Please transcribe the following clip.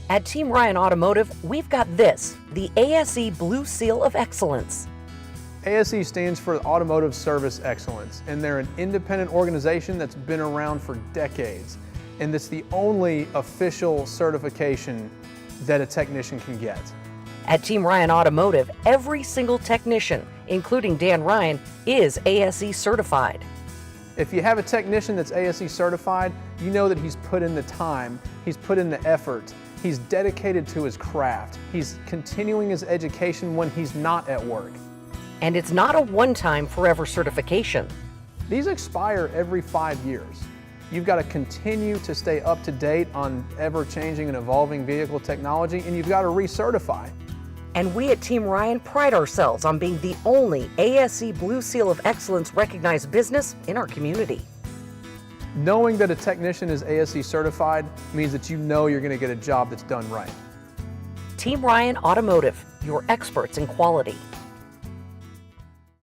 At Team Ryan Automotive, we've got this, the ASE Blue Seal of Excellence. ASE stands for Automotive Service Excellence, and they're an independent organization that's been around for decades. And it's the only official certification that a technician can get. At Team Ryan Automotive, every single technician, including Dan Ryan, is ASE certified. If you have a technician that's ASE certified, you know that he's put in the time, he's put in the effort, he's dedicated to his craft, he's continuing his education when he's not at work. And it's not a one-time forever certification. These expire every 5 years. You've got to continue to stay up to date on ever-changing and evolving vehicle technology, and you've got to recertify. And we at Team Ryan pride ourselves on being the only ASE Blue Seal of Excellence recognized business in our community. Knowing that a technician is ASE certified means that you know you're going to get a job that's done right. Team Ryan Automotive, your experts in quality.